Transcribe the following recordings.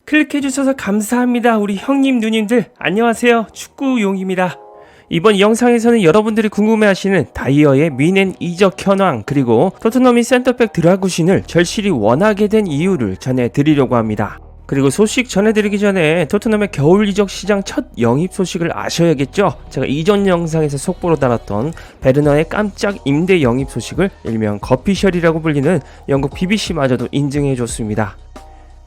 클릭해주셔서 감사합니다. 우리 형님 누님들 안녕하세요. 축구용입니다. 이번 영상에서는 여러분들이 궁금해하시는 다이어의 미넨 이적 현황, 그리고 토트넘이 센터백 드라구신을 절실히 원하게 된 이유를 전해드리려고 합니다. 그리고 소식 전해드리기 전에 토트넘의 겨울 이적 시장 첫 영입 소식을 아셔야겠죠. 제가 이전 영상에서 속보로 달았던 베르너의 깜짝 임대 영입 소식을 일명 거피셜이라고 불리는 영국 BBC마저도 인증해줬습니다.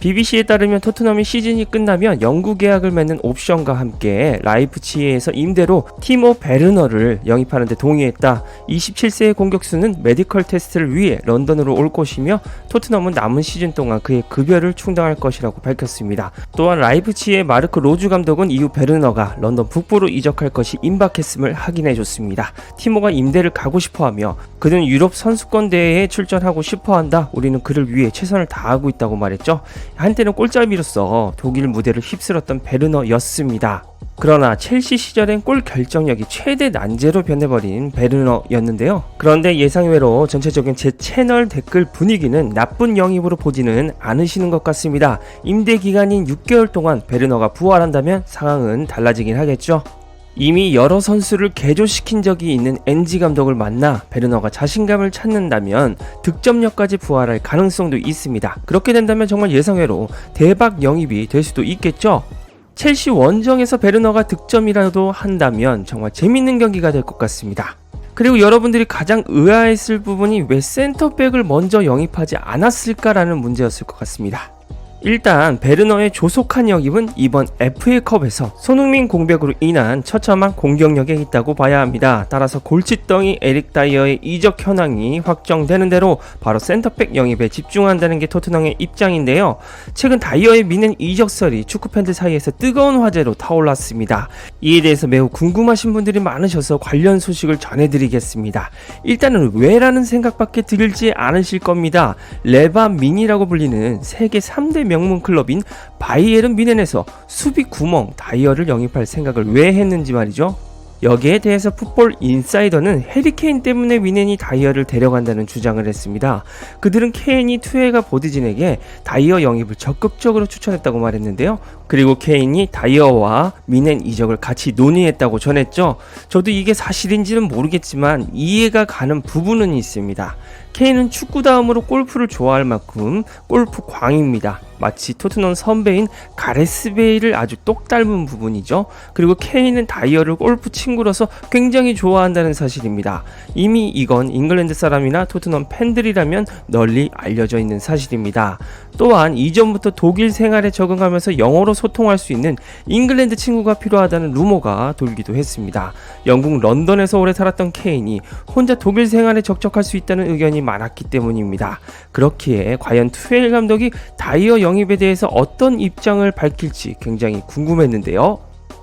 BBC에 따르면 토트넘이 시즌이 끝나면 영구 계약을 맺는 옵션과 함께 라이프치히에서 임대로 티모 베르너를 영입하는 데 동의했다. 27세의 공격수는 메디컬 테스트를 위해 런던으로 올 것이며 토트넘은 남은 시즌 동안 그의 급여를 충당할 것이라고 밝혔습니다. 또한 라이프치히의 마르크 로즈 감독은 이후 베르너가 런던 북부로 이적할 것이 임박했음을 확인해줬습니다. 티모가 임대를 가고 싶어하며 그는 유럽 선수권 대회에 출전하고 싶어한다. 우리는 그를 위해 최선을 다하고 있다고 말했죠. 한때는 골잡이로서 독일 무대를 휩쓸었던 베르너였습니다. 그러나 첼시 시절엔 골 결정력이 최대 난제로 변해버린 베르너였는데요. 그런데 예상외로 전체적인 제 채널 댓글 분위기는 나쁜 영입으로 보지는 않으시는 것 같습니다. 임대 기간인 6개월 동안 베르너가 부활한다면 상황은 달라지긴 하겠죠. 이미 여러 선수를 개조시킨 적이 있는 엔지 감독을 만나 베르너가 자신감을 찾는다면 득점력까지 부활할 가능성도 있습니다. 그렇게 된다면 정말 예상외로 대박 영입이 될 수도 있겠죠. 첼시 원정에서 베르너가 득점이라도 한다면 정말 재밌는 경기가 될 것 같습니다. 그리고 여러분들이 가장 의아했을 부분이 왜 센터백을 먼저 영입하지 않았을까라는 문제였을 것 같습니다. 일단 베르너의 조속한 영입은 이번 FA컵에서 손흥민 공백으로 인한 처참한 공격력에 있다고 봐야 합니다. 따라서 골칫덩이 에릭 다이어의 이적 현황이 확정되는 대로 바로 센터백 영입에 집중한다는 게 토트넘의 입장인데요. 최근 다이어의 미넨 이적설이 축구팬들 사이에서 뜨거운 화제로 타올랐습니다. 이에 대해서 매우 궁금하신 분들이 많으셔서 관련 소식을 전해드리겠습니다. 일단은 왜라는 생각밖에 들지 않으실 겁니다. 레바 민이라고 불리는 세계 3대 명문 클럽인 바이에른 뮌헨에서 수비 구멍 다이어를 영입할 생각을 왜 했는지 말이죠. 여기에 대해서 풋볼 인사이더는 해리 케인 때문에 뮌헨이 다이어를 데려간다는 주장을 했습니다. 그들은 케인이 투에가 보드진에게 다이어 영입을 적극적으로 추천했다고 말했는데요. 그리고 케인이 다이어와 뮌헨 이적을 같이 논의했다고 전했죠. 저도 이게 사실인지는 모르겠지만 이해가 가는 부분은 있습니다. 케인은 축구 다음으로 골프를 좋아할 만큼 골프 광입니다. 마치 토트넘 선배인 가레스 베일을 아주 똑 닮은 부분이죠. 그리고 케인은 다이어를 골프 친구로서 굉장히 좋아한다는 사실입니다. 이미 이건 잉글랜드 사람이나 토트넘 팬들이라면 널리 알려져 있는 사실입니다. 또한 이전부터 독일 생활에 적응하면서 영어로 소통할 수 있는 잉글랜드 친구가 필요하다는 루머가 돌기도 했습니다. 영국 런던에서 오래 살았던 케인이 혼자 독일 생활에 적적할 수 있다는 의견이 많았기 때문입니다. 그렇기에 과연 투엘 감독이 다이어 영입에 대해서 어떤 입장을 밝힐지 굉장히 궁금했는데요.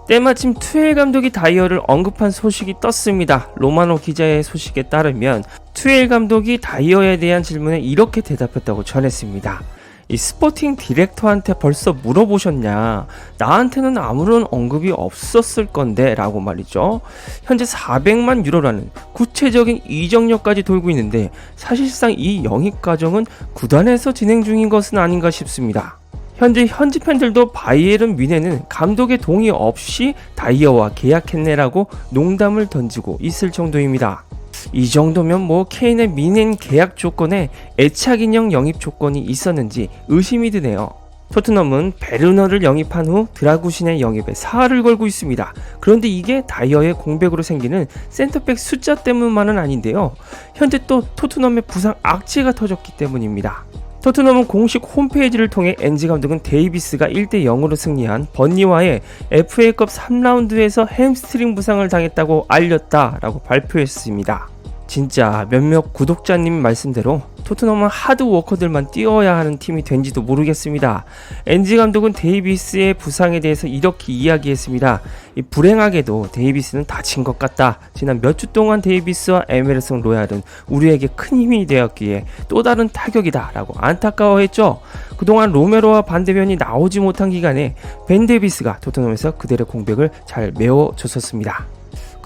때마침 투엘 감독이 다이어를 언급한 소식이 떴습니다. 로마노 기자의 소식에 따르면 투엘 감독이 다이어에 대한 질문에 이렇게 대답했다고 전했습니다. 이 스포팅 디렉터한테 벌써 물어보셨냐? 나한테는 아무런 언급이 없었을 건데 라고 말이죠. 현재 400만 유로라는 구체적인 이적료까지 돌고 있는데 사실상 이 영입 과정은 구단에서 진행 중인 것은 아닌가 싶습니다. 현재 현지 팬들도 바이에른 뮌헨은 감독의 동의 없이 다이어와 계약했네라고 농담을 던지고 있을 정도입니다. 이 정도면 케인의 뮌헨 계약 조건에 애착 인형 영입 조건이 있었는지 의심이 드네요. 토트넘은 베르너를 영입한 후 드라구신의 영입에 사활을 걸고 있습니다. 그런데 이게 다이어의 공백으로 생기는 센터백 숫자 때문만은 아닌데요. 현재 또 토트넘의 부상 악재가 터졌기 때문입니다. 토트넘은 공식 홈페이지를 통해 엔지 감독은 데이비스가 1대0으로 승리한 번니와의 FA컵 3라운드에서 햄스트링 부상을 당했다고 알렸다라고 발표했습니다. 진짜 몇몇 구독자님 말씀대로 토트넘은 하드워커들만 뛰어야 하는 팀이 된지도 모르겠습니다. 엔지 감독은 데이비스의 부상에 대해서 이렇게 이야기했습니다. 불행하게도 데이비스는 다친 것 같다. 지난 몇 주 동안 데이비스와 에메르송 로얄은 우리에게 큰 힘이 되었기에 또 다른 타격이다 라고 안타까워했죠. 그동안 로메로와 반대변이 나오지 못한 기간에 벤 데이비스가 토트넘에서 그들의 공백을 잘 메워줬었습니다.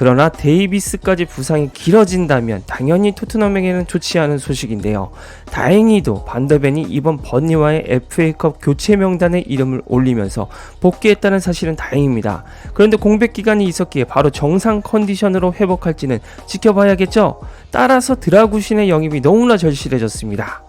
그러나 데이비스까지 부상이 길어진다면 당연히 토트넘에게는 좋지 않은 소식인데요. 다행히도 반더벤이 이번 버니와의 FA컵 교체 명단에 이름을 올리면서 복귀했다는 사실은 다행입니다. 그런데 공백 기간이 있었기에 바로 정상 컨디션으로 회복할지는 지켜봐야겠죠. 따라서 드라구신의 영입이 너무나 절실해졌습니다.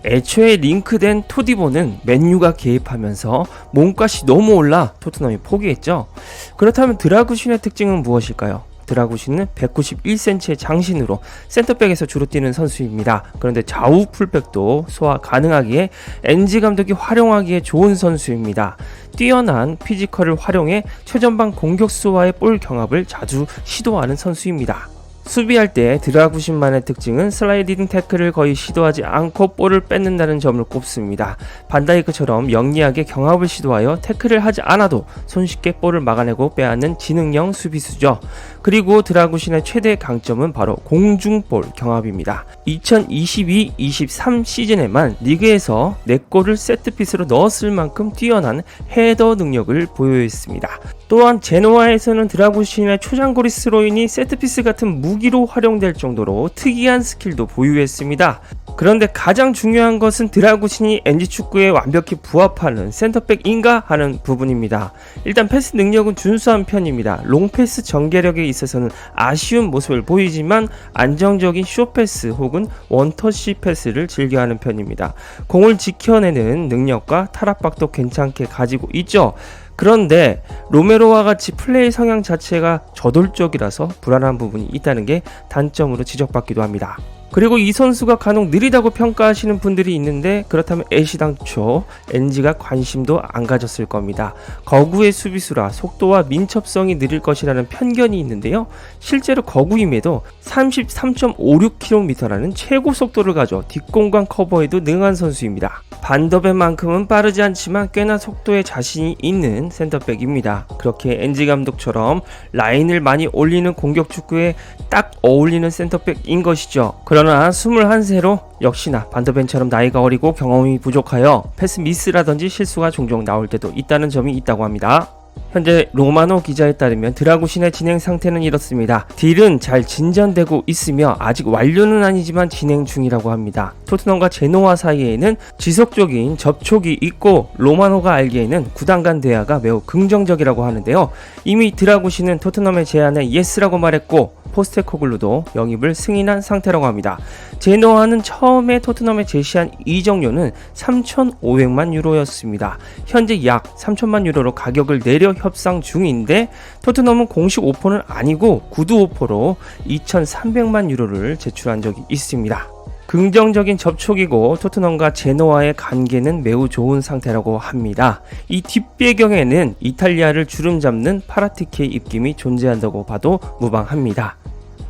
애초에 링크된 토디보는 맨유가 개입하면서 몸값이 너무 올라 토트넘이 포기했죠. 그렇다면 드라구신의 특징은 무엇일까요? 드라구신은 191cm의 장신으로 센터백에서 주로 뛰는 선수입니다. 그런데 좌우 풀백도 소화 가능하기에 엔지 감독이 활용하기에 좋은 선수입니다. 뛰어난 피지컬을 활용해 최전방 공격수와의 볼 경합을 자주 시도하는 선수입니다. 수비할 때 드라구신만의 특징은 슬라이딩 태클을 거의 시도하지 않고 볼을 뺏는다는 점을 꼽습니다. 반다이크처럼 영리하게 경합을 시도하여 태클을 하지 않아도 손쉽게 볼을 막아내고 빼앗는 지능형 수비수죠. 그리고 드라구신의 최대 강점은 바로 공중볼 경합입니다. 2022-23 시즌에만 리그에서 4골을 세트피스로 넣었을 만큼 뛰어난 헤더 능력을 보유했습니다. 또한 제노아에서는 드라구신의 초장거리 스로인이 세트피스 같은 무기로 활용될 정도로 특이한 스킬도 보유했습니다. 그런데 가장 중요한 것은 드라구신이 NG 축구에 완벽히 부합하는 센터백인가 하는 부분입니다. 일단 패스 능력은 준수한 편입니다. 롱패스 전개력에 있어서는 아쉬운 모습을 보이지만 안정적인 숏패스 혹은 원터치 패스를 즐겨하는 편입니다. 공을 지켜내는 능력과 탈압박도 괜찮게 가지고 있죠. 그런데 로메로와 같이 플레이 성향 자체가 저돌적이라서 불안한 부분이 있다는 게 단점으로 지적받기도 합니다. 그리고 이 선수가 간혹 느리다고 평가하시는 분들이 있는데 그렇다면 애시당초 NG가 관심도 안 가졌을 겁니다. 거구의 수비수라 속도와 민첩성이 느릴 것이라는 편견이 있는데요. 실제로 거구임에도 33.56km라는 최고 속도를 가져 뒷공간 커버에도 능한 선수입니다. 반더벤만큼은 빠르지 않지만 꽤나 속도에 자신이 있는 센터백입니다. 그렇게 NG 감독처럼 라인을 많이 올리는 공격 축구에 딱 어울리는 센터백인 것이죠. 그러나 21세로 역시나 반더벤처럼 나이가 어리고 경험이 부족하여 패스 미스라든지 실수가 종종 나올 때도 있다는 점이 있다고 합니다. 현재 로마노 기자에 따르면 드라구신의 진행 상태는 이렇습니다. 딜은 잘 진전되고 있으며 아직 완료는 아니지만 진행 중이라고 합니다. 토트넘과 제노아 사이에는 지속적인 접촉이 있고 로마노가 알기에는 구단 간 대화가 매우 긍정적이라고 하는데요. 이미 드라구신은 토트넘의 제안에 예스라고 말했고 포스테코글루도 영입을 승인한 상태라고 합니다. 제노아는 처음에 토트넘에 제시한 이적료는 3,500만 유로였습니다. 현재 약 3천만 유로로 가격을 내려 협상 중인데 토트넘은 공식 오퍼는 아니고 구두 오퍼로 2,300만 유로를 제출한 적이 있습니다. 긍정적인 접촉이고 토트넘과 제노아의 관계는 매우 좋은 상태라고 합니다. 이 뒷배경에는 이탈리아를 주름잡는 파라티키의 입김이 존재한다고 봐도 무방합니다.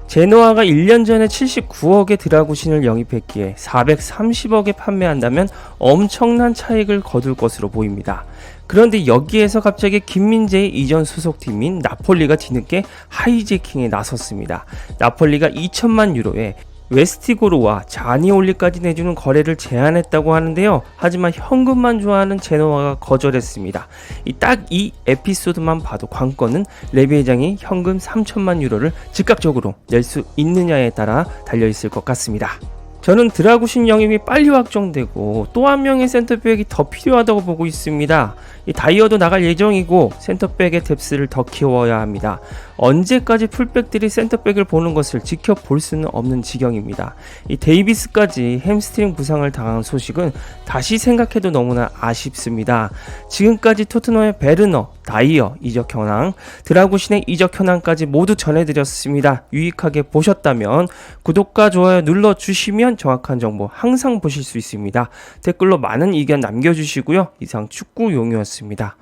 제노아가 1년 전에 79억의 드라구신을 영입했기에 430억에 판매한다면 엄청난 차익을 거둘 것으로 보입니다. 그런데 여기에서 갑자기 김민재의 이전 소속팀인 나폴리가 뒤늦게 하이제킹에 나섰습니다. 나폴리가 2천만 유로에 웨스티고르와 자니올리까지 내주는 거래를 제안했다고 하는데요. 하지만 현금만 좋아하는 제노아가 거절했습니다. 딱 이 에피소드만 봐도 관건은 레비 회장이 현금 3천만 유로를 즉각적으로 낼 수 있느냐에 따라 달려있을 것 같습니다. 저는 드라구신 영입이 빨리 확정되고 또 한 명의 센터백이 더 필요하다고 보고 있습니다. 이 다이어도 나갈 예정이고 센터백의 뎁스를 더 키워야 합니다. 언제까지 풀백들이 센터백을 보는 것을 지켜볼 수는 없는 지경입니다. 이 데이비스까지 햄스트링 부상을 당한 소식은 다시 생각해도 너무나 아쉽습니다. 지금까지 토트넘의 베르너, 다이어 이적 현황, 드라구신의 이적 현황까지 모두 전해드렸습니다. 유익하게 보셨다면 구독과 좋아요 눌러주시면 정확한 정보 항상 보실 수 있습니다. 댓글로 많은 의견 남겨주시고요. 이상 축구용이었습니다.